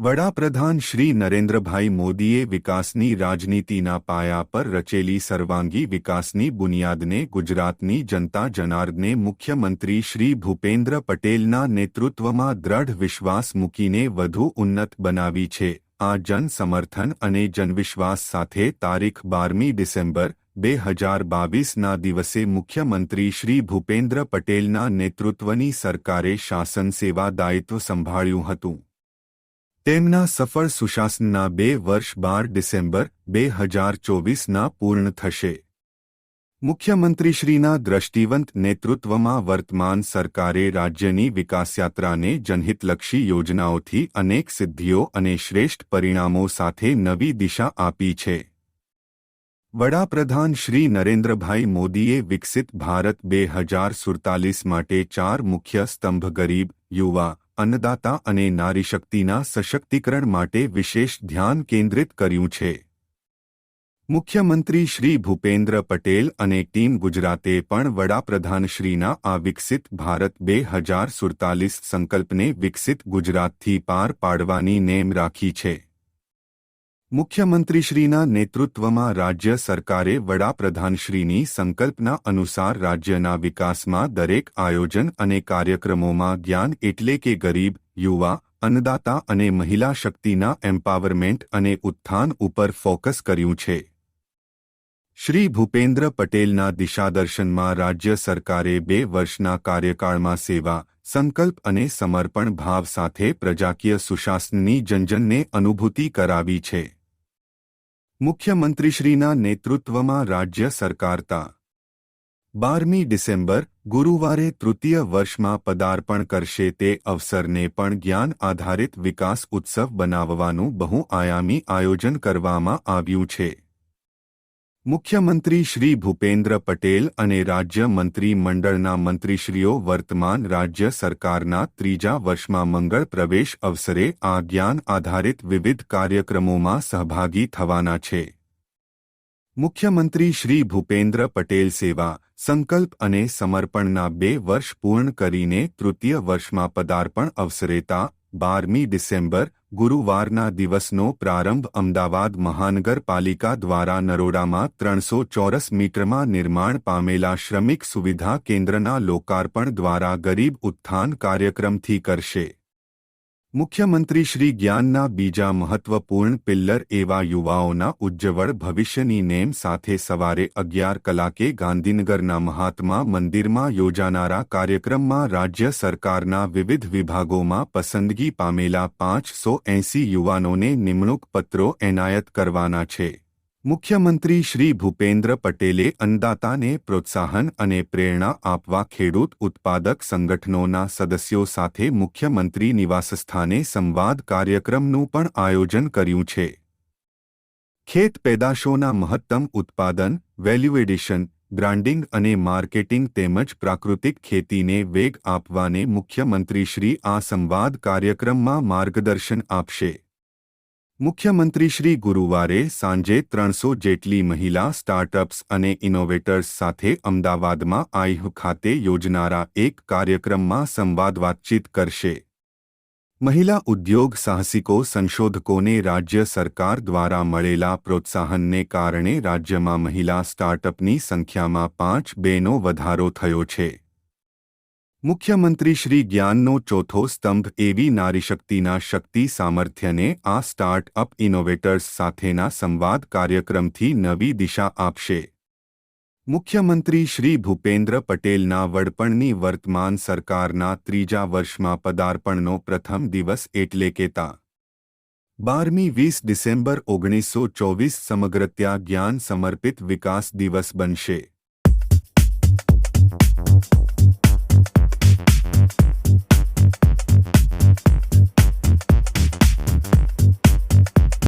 વડાપ્રધાન શ્રી નરેન્દ્રભાઈ મોદીએ વિકાસની રાજનીતિના પાયા પર રચેલી સર્વાંગી વિકાસની બુનિયાદને ગુજરાતની જનતા જનાર્દને મુખ્યમંત્રી શ્રી ભૂપેન્દ્ર પટેલના નેતૃત્વમાં દ્રઢ વિશ્વાસ મૂકીને વધુ ઉન્નત બનાવી છે। આ જન સમર્થન અને જનવિશ્વાસ સાથે તારીખ 12મી ડિસેમ્બર 2022ના દિવસે મુખ્યમંત્રી શ્રી ભૂપેન્દ્ર પટેલના નેતૃત્વની સરકારે શાસન સેવા દાયિત્વ સંભાળ્યું હતું। તેમના સફળ સુશાસનના 2 વર્ષ 12 ડિસેમ્બર 2024ના પૂર્ણ થશે। મુખ્યમંત્રીશ્રીના દ્રષ્ટિવંત નેતૃત્વમાં વર્તમાન સરકારે રાજ્યની વિકાસયાત્રાને જનહિતલક્ષી યોજનાઓથી અનેક સિદ્ધિઓ અને શ્રેષ્ઠ પરિણામો સાથે નવી દિશા આપી છે। વડાપ્રધાન શ્રી નરેન્દ્રભાઈ મોદીએ વિકસિત ભારત 2047 માટે 4 મુખ્ય સ્તંભ ગરીબ, યુવા, અન્નદાતા અને નારીશક્તિના સશક્તિકરણ માટે વિશેષ ધ્યાન કેન્દ્રિત કર્યું છે। મુખ્યમંત્રી શ્રી ભૂપેન્દ્ર પટેલ અને ટીમ ગુજરાતે પણ વડાપ્રધાનશ્રીના આ વિકસિત ભારત 2047 સંકલ્પને વિકસિત ગુજરાતથી પાર પાડવાની નેમ રાખી છે। મુખ્યમંત્રીશ્રીના નેતૃત્વમાં રાજ્ય સરકારે વડાપ્રધાનશ્રીની સંકલ્પના અનુસાર રાજ્યના વિકાસમાં દરેક આયોજન અને કાર્યક્રમોમાં જ્ઞાન એટલે કે ગરીબ, યુવા, અન્નદાતા અને મહિલા શક્તિના એમ્પાવરમેન્ટ અને ઉત્થાન ઉપર ફોકસ કર્યું છે। શ્રી ભૂપેન્દ્ર પટેલના દિશાદર્શનમાં રાજ્ય સરકારે 2 વર્ષના કાર્યકાળમાં સેવા, સંકલ્પ અને સમર્પણ ભાવ સાથે પ્રજાકીય સુશાસનની જનજનને અનુભૂતિ કરાવી છે। મુખ્યમંત્રીશ્રીના નેતૃત્વમાં રાજ્ય સરકાર તા 12મી ડિસેમ્બર ગુરુવારે તૃતીય વર્ષમાં પદાર્પણ કરશે। તે અવસરને પણ જ્ઞાન આધારિત વિકાસ ઉત્સવ બનાવવાનું બહુઆયામી આયોજન કરવામાં આવ્યું છે। મુખ્યમંત્રી શ્રી ભૂપેન્દ્ર પટેલ અને રાજ્ય મંત્રી મંડળના મંત્રીશ્રીઓ વર્તમાન રાજ્ય સરકારના 3જા વર્ષમાં મંગળ પ્રવેશ અવસરે આ જ્ઞાન આધારિત વિવિધ કાર્યક્રમોમાં સહભાગી થવાના છે। મુખ્યમંત્રી શ્રી ભૂપેન્દ્ર પટેલ સેવા, સંકલ્પ અને સમર્પણના 2 વર્ષ પૂર્ણ કરીને તૃતીય વર્ષમાં પદાર્પણ અવસરે તા 12મી ડિસેમ્બર ગુરુવારના દિવસનો પ્રારંભ અમદાવાદ મહાનગરપાલિકા દ્વારા નરોડામાં 300 ચોરસ મીટરમાં નિર્માણ પામેલા શ્રમિક સુવિધા કેન્દ્રના લોકાર્પણ દ્વારા ગરીબ ઉત્થાન કાર્યક્રમથી કરશે। મુખ્યમંત્રી શ્રી જ્ઞાનના બીજા મહત્વપૂર્ણ પિલ્લર એવા યુવાઓના ઉજ્જવળ ભવિષ્યની નેમ સાથે સવારે 11 કલાકે ગાંધીનગરના મહાત્મા મંદિરમાં યોજાનારા કાર્યક્રમમાં રાજ્ય સરકારના વિવિધ વિભાગોમાં પસંદગી પામેલા 580 યુવાનોને નિમણૂક પત્રો એનાયત કરવાના છે। મુખ્યમંત્રી શ્રી ભૂપેન્દ્ર પટેલે અન્નદાતાને પ્રોત્સાહન અને પ્રેરણા આપવા ખેડૂત ઉત્પાદક સંગઠનોના સદસ્યો સાથે મુખ્યમંત્રી નિવાસસ્થાને સંવાદ કાર્યક્રમનું પણ આયોજન કર્યું છે। ખેત પેદાશોના મહત્તમ ઉત્પાદન, વેલ્યુ એડિશન, બ્રાન્ડિંગ અને માર્કેટિંગ તેમજ પ્રાકૃતિક ખેતીને વેગ આપવાને મુખ્યમંત્રીશ્રી આ સંવાદ કાર્યક્રમમાં માર્ગદર્શન આપશે। મુખ્યમંત્રીશ્રી ગુરુવારે સાંજે 300 જેટલી મહિલા સ્ટાર્ટઅપ્સ અને ઇનોવેટર્સ સાથે અમદાવાદમાં આઈહ ખાતે યોજનારા એક કાર્યક્રમમાં સંવાદ વાતચીત કરશે। મહિલા ઉદ્યોગ સાહસિકો સંશોધકોને રાજ્ય સરકાર દ્વારા મળેલા પ્રોત્સાહનને કારણે રાજ્યમાં મહિલા સ્ટાર્ટઅપની સંખ્યામાં 5-2નો વધારો થયો છે। મુખ્યમંત્રી શ્રી જ્ઞાનનો ચોથો સ્તંભ એવી નારીશક્તિના શક્તિ સામર્થ્યને આ સ્ટાર્ટઅપ ઇનોવેટર્સ સાથેના સંવાદ કાર્યક્રમથી નવી દિશા આપશે। મુખ્યમંત્રી શ્રી ભૂપેન્દ્ર પટેલના વડપણની વર્તમાન સરકારના 3જા વર્ષમાં પદાર્પણનો પ્રથમ દિવસ એટલે કે તા 12મી 20 ડિસેમ્બર 1924 સમગ્રત્યા જ્ઞાન સમર્પિત વિકાસ દિવસ બનશે।